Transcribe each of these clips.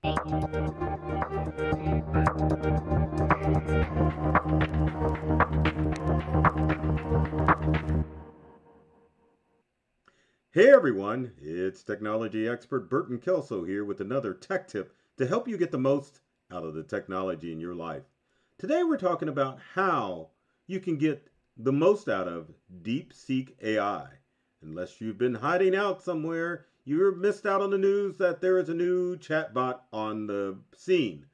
Hey everyone, it's technology expert Burton Kelso here with another tech tip to help you get the most out of the technology in your life. Today we're talking about how you can get the most out of DeepSeek AI. Unless you've been hiding out somewhere, you've missed out on the news that there is a new chatbot on the scene.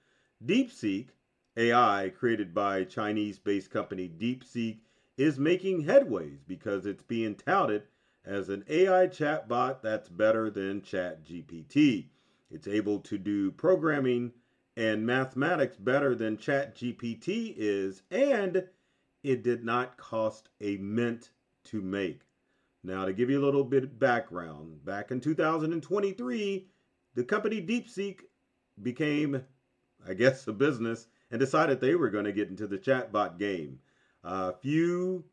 DeepSeek AI, created by Chinese-based company DeepSeek, is making headways because it's being touted as an AI chatbot that's better than ChatGPT. It's able to do programming and mathematics better than ChatGPT is, and it did not cost a mint to make. Now, to give you a little bit of background, back in 2023, the company DeepSeek became, I guess, a business and decided they were going to get into the chatbot game. A few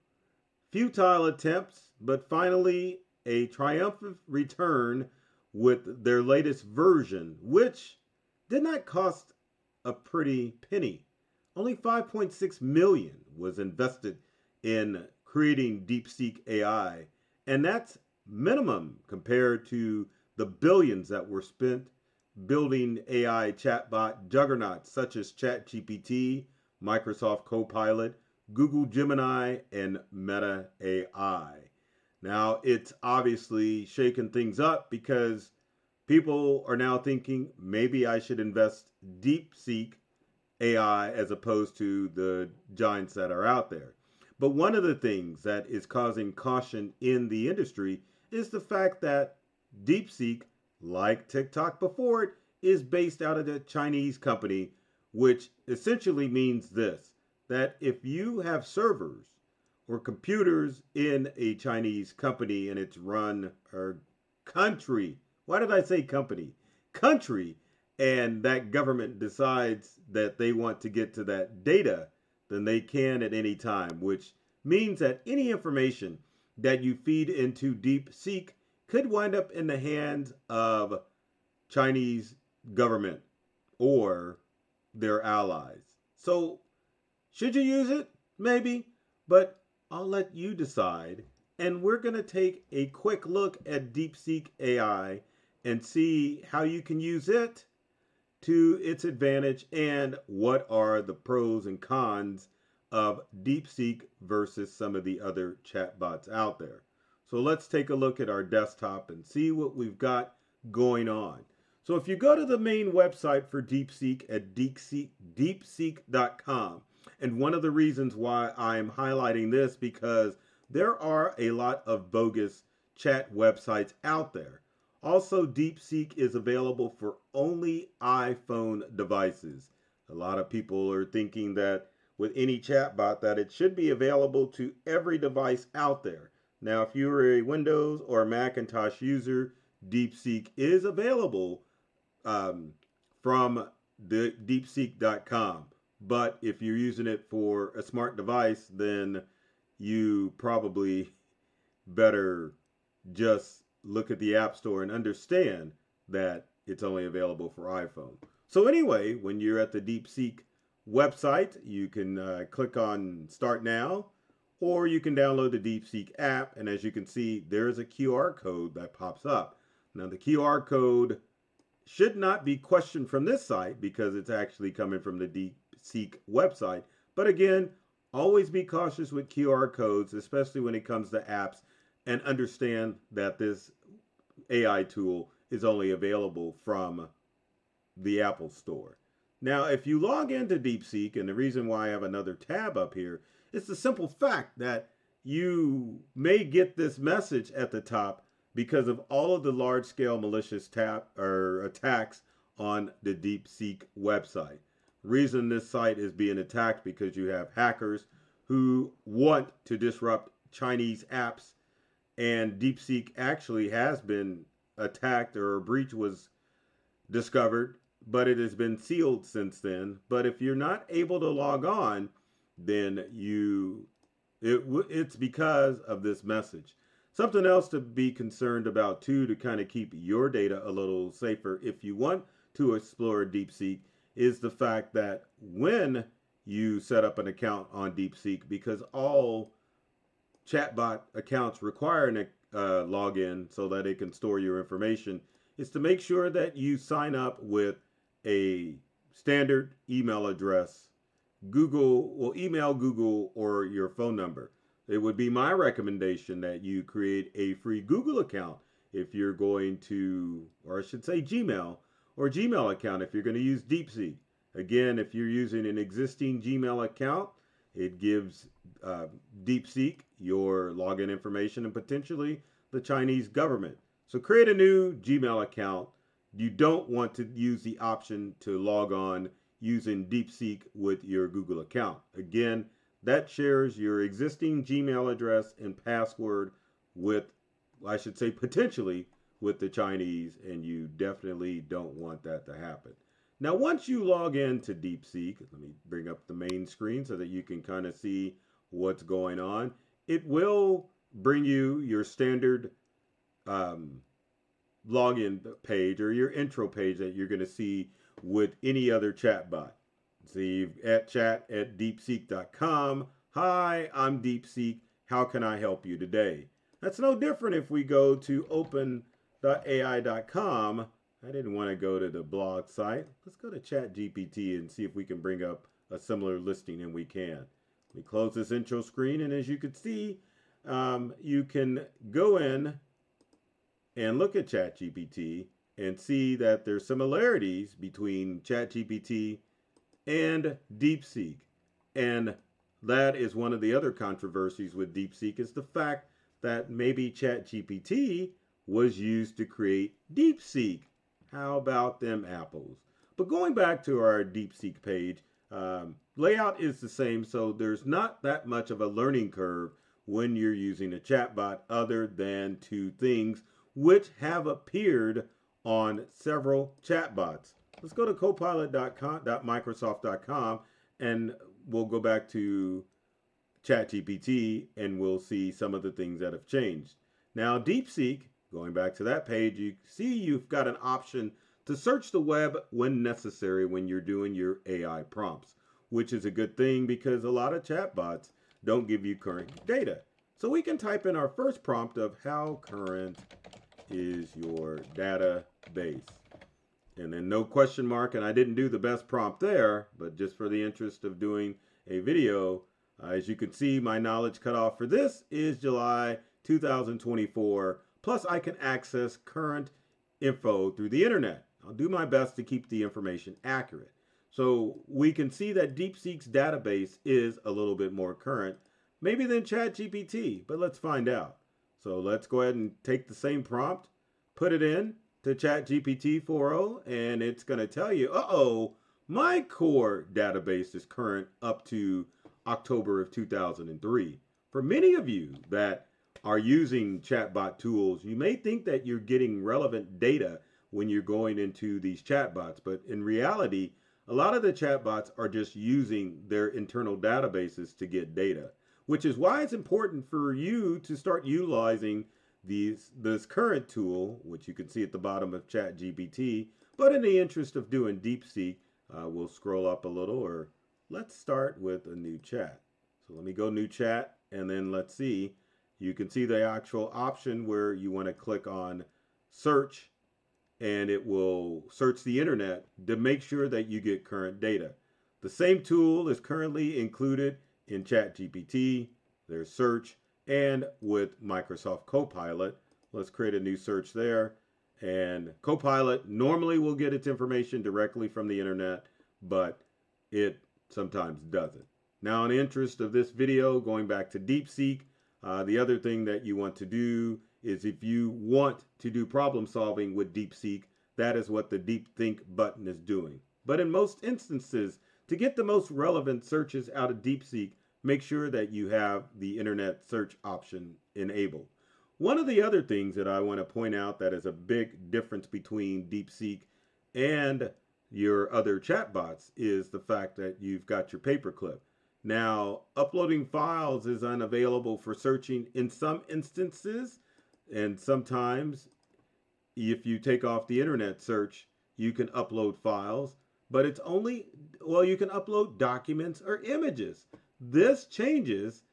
futile attempts, but finally a triumphant return with their latest version, which did not cost a pretty penny. Only 5.6 million was invested in creating DeepSeek AI, and that's minimum compared to the billions that were spent building AI chatbot juggernauts such as ChatGPT, Microsoft Copilot, Google Gemini, and Meta AI. Now, it's obviously shaken things up because people are now thinking maybe I should invest DeepSeek AI as opposed to the giants that are out there. But one of the things that is causing caution in the industry is the fact that DeepSeek, like TikTok before it, is based out of a Chinese company, which essentially means this: that if you have servers or computers in a Chinese company and it's run or country, why did I say company? Country, and that government decides that they want to get to that data, then they can at any time, which means that any information that you feed into DeepSeek could wind up in the hands of Chinese government or their allies. So should you use it? Maybe, but I'll let you decide. And we're going to take a quick look at DeepSeek AI and see how you can use it to its advantage and what are the pros and cons of DeepSeek versus some of the other chatbots out there. So let's take a look at our desktop and see what we've got going on. So if you go to the main website for DeepSeek at deepseek.com, and one of the reasons why I'm highlighting this because there are a lot of bogus chat websites out there. Also, DeepSeek is available for only iPhone devices. A lot of people are thinking that with any chatbot that it should be available to every device out there. Now, if you're a Windows or Macintosh user, DeepSeek is available from the deepseek.com. But if you're using it for a smart device, then you probably better just look at the App Store and understand that it's only available for iPhone. So anyway, when you're at the DeepSeek website, you can click on Start Now, or you can download the DeepSeek app. And as you can see, there's a QR code that pops up. Now the QR code should not be questioned from this site because it's actually coming from the DeepSeek website. But again, always be cautious with QR codes, especially when it comes to apps, and understand that this AI tool is only available from the Apple Store. Now, if you log into DeepSeek, and the reason why I have another tab up here, it's the simple fact that you may get this message at the top because of all of the large-scale malicious attacks on the DeepSeek website. Reason this site is being attacked because you have hackers who want to disrupt Chinese apps, and DeepSeek actually has been attacked, or a breach was discovered, but it has been sealed since then. But if you're not able to log on, then it's because of this message. Something else to be concerned about too, to kind of keep your data a little safer, if you want to explore DeepSeek is the fact that when you set up an account on DeepSeek, because all chatbot accounts require a login so that it can store your information, is to make sure that you sign up with a standard email address, Google, well, email Google or your phone number. It would be my recommendation that you create a free Google account if you're going to, or I should say Gmail, or Gmail account if you're going to use DeepSeek. Again, if you're using an existing Gmail account, it gives DeepSeek your login information and potentially the Chinese government. So create a new Gmail account. You don't want to use the option to log on using DeepSeek with your Google account. Again, that shares your existing Gmail address and password with, I should say, potentially with the Chinese, and you definitely don't want that to happen. Now, once you log into DeepSeek, let me bring up the main screen so that you can kind of see what's going on. It will bring you your standard login page or your intro page that you're going to see with any other chatbot. See, at chat@deepseek.com. Hi, I'm DeepSeek. How can I help you today? That's no different if we go to open.ai.com. I didn't want to go to the blog site. Let's go to ChatGPT and see if we can bring up a similar listing, and we can. We close this intro screen, and as you can see, you can go in and look at ChatGPT and see that there's similarities between ChatGPT and DeepSeek. And that is one of the other controversies with DeepSeek, is the fact that maybe ChatGPT was used to create DeepSeek. How about them apples? But going back to our DeepSeek page, layout is the same, so there's not that much of a learning curve when you're using a chatbot, other than two things which have appeared on several chatbots. Let's go to copilot.microsoft.com and we'll go back to ChatGPT and we'll see some of the things that have changed. Now, DeepSeek, going back to that page, you see you've got an option to search the web when necessary when you're doing your AI prompts, which is a good thing because a lot of chatbots don't give you current data. So we can type in our first prompt of how current is your database? And then no question mark, and I didn't do the best prompt there, but just for the interest of doing a video, as you can see, my knowledge cutoff for this is July 2024, plus I can access current info through the internet. I'll do my best to keep the information accurate. So we can see that DeepSeek's database is a little bit more current, maybe than ChatGPT, but let's find out. So let's go ahead and take the same prompt, put it in to ChatGPT 4.0, and it's going to tell you, my core database is current up to October of 2003. For many of you that are using chatbot tools, you may think that you're getting relevant data when you're going into these chatbots, but in reality, a lot of the chatbots are just using their internal databases to get data, which is why it's important for you to start utilizing this current tool, which you can see at the bottom of ChatGPT. But in the interest of doing DeepSeek, we'll scroll up a little, or let's start with a new chat. So let me go new chat, and then let's see. You can see the actual option where you want to click on search, and it will search the internet to make sure that you get current data. The same tool is currently included in ChatGPT, there's search, and with Microsoft Copilot. Let's create a new search there. And Copilot normally will get its information directly from the internet, but it sometimes doesn't. Now, in the interest of this video, going back to DeepSeek, the other thing that you want to do is if you want to do problem solving with DeepSeek, that is what the Deep Think button is doing. But in most instances, to get the most relevant searches out of DeepSeek, make sure that you have the internet search option enabled. One of the other things that I want to point out that is a big difference between DeepSeek and your other chatbots is the fact that you've got your paperclip. Now, uploading files is unavailable for searching in some instances, and sometimes if you take off the internet search, you can upload files, but it's only, well, you can upload documents or images. This changes,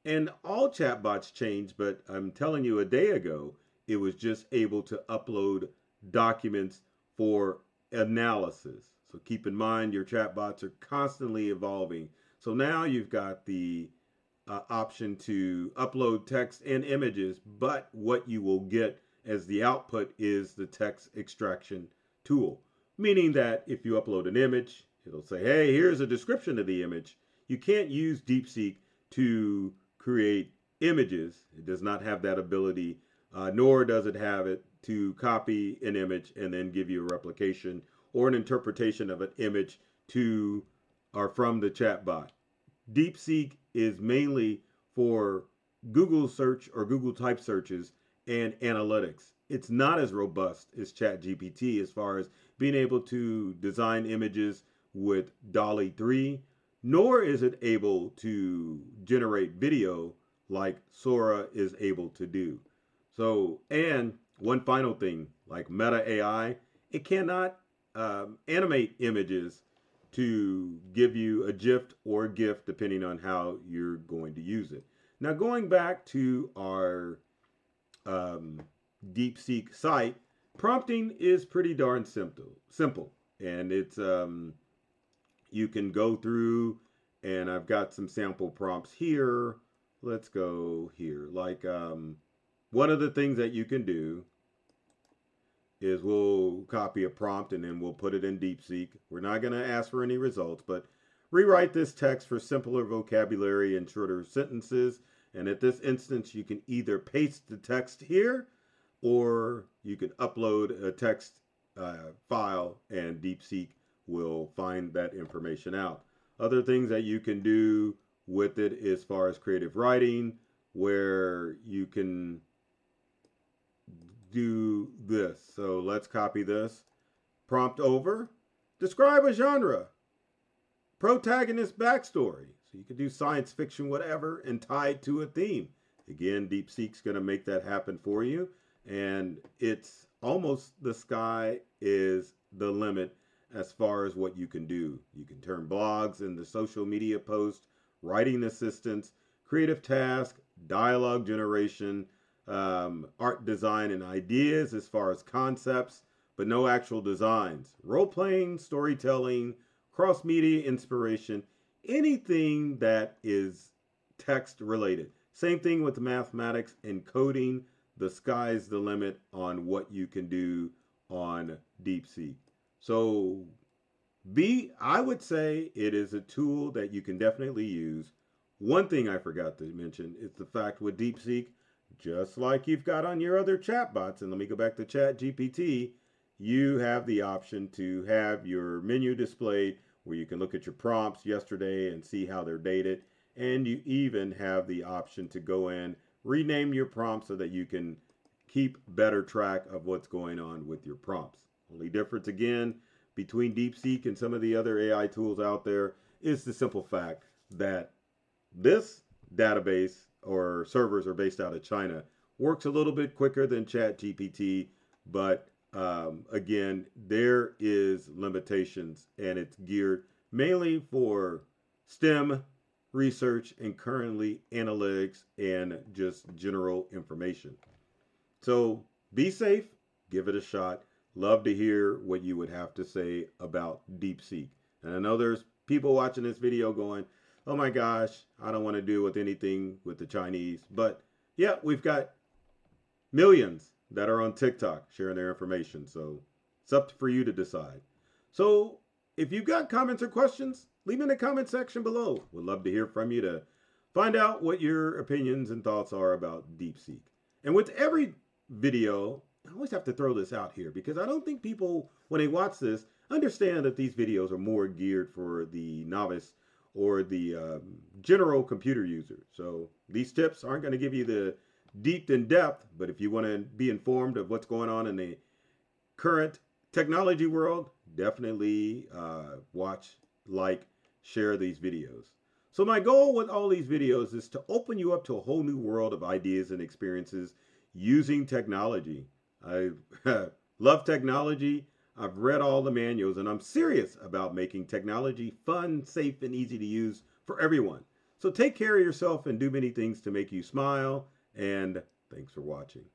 and all chatbots change, but I'm telling you, a day ago, it was just able to upload documents for analysis. So keep in mind, your chatbots are constantly evolving. So now you've got the option to upload text and images, but what you will get as the output is the text extraction tool. Meaning that if you upload an image, it'll say, hey, here's a description of the image. You can't use DeepSeek to create images. It does not have that ability, nor does it have it to copy an image and then give you a replication or an interpretation of an image to or from the chatbot. DeepSeek is mainly for Google search or Google type searches and analytics. It's not as robust as ChatGPT as far as being able to design images with DALL-E 3, nor is it able to generate video like Sora is able to do. So, and one final thing, like Meta AI, it cannot animate images to give you a GIF or a GIF depending on how you're going to use it. Now, going back to our DeepSeek site, prompting is pretty darn simple, and it's you can go through, and I've got some sample prompts here. Let's go here. Like one of the things that you can do is we'll copy a prompt and then we'll put it in DeepSeek. We're not going to ask for any results, but rewrite this text for simpler vocabulary and shorter sentences. And at this instance, you can either paste the text here or you can upload a text file and DeepSeek will find that information out. Other things that you can do with it as far as creative writing, where you can do this. So let's copy this. Prompt over. Describe a genre. Protagonist backstory. So you can do science fiction, whatever, and tie it to a theme. Again, DeepSeek's going to make that happen for you. And it's almost the sky is the limit as far as what you can do. You can turn blogs into social media posts, writing assistants, creative tasks, dialogue generation, art design and ideas as far as concepts, but no actual designs. Role-playing, storytelling, cross-media inspiration, anything that is text related. Same thing with mathematics and coding. The sky's the limit on what you can do on DeepSeek. So I would say it is a tool that you can definitely use. One thing I forgot to mention is the fact with DeepSeek, just like you've got on your other chatbots, and let me go back to ChatGPT, you have the option to have your menu displayed where you can look at your prompts yesterday and see how they're dated. And you even have the option to go in, rename your prompts so that you can keep better track of what's going on with your prompts. Only difference again between DeepSeek and some of the other AI tools out there is the simple fact that this database or servers are based out of China. Works a little bit quicker than ChatGPT, but again, there is limitations, and it's geared mainly for STEM research and currently analytics and just general information. So be safe, give it a shot. Love to hear what you would have to say about DeepSeek. And I know there's people watching this video going, oh my gosh, I don't want to deal with anything with the Chinese. But yeah, we've got millions that are on TikTok sharing their information. So it's up for you to decide. So if you've got comments or questions, leave in the comment section below. We'd love to hear from you to find out what your opinions and thoughts are about DeepSeek. And with every video, I always have to throw this out here because I don't think people, when they watch this, understand that these videos are more geared for the novice or the general computer user. So these tips aren't going to give you the deep in depth, but if you want to be informed of what's going on in the current technology world, definitely watch, like, share these videos. So my goal with all these videos is to open you up to a whole new world of ideas and experiences using technology. I love technology. I've read all the manuals, and I'm serious about making technology fun, safe, and easy to use for everyone. So take care of yourself and do many things to make you smile. And thanks for watching.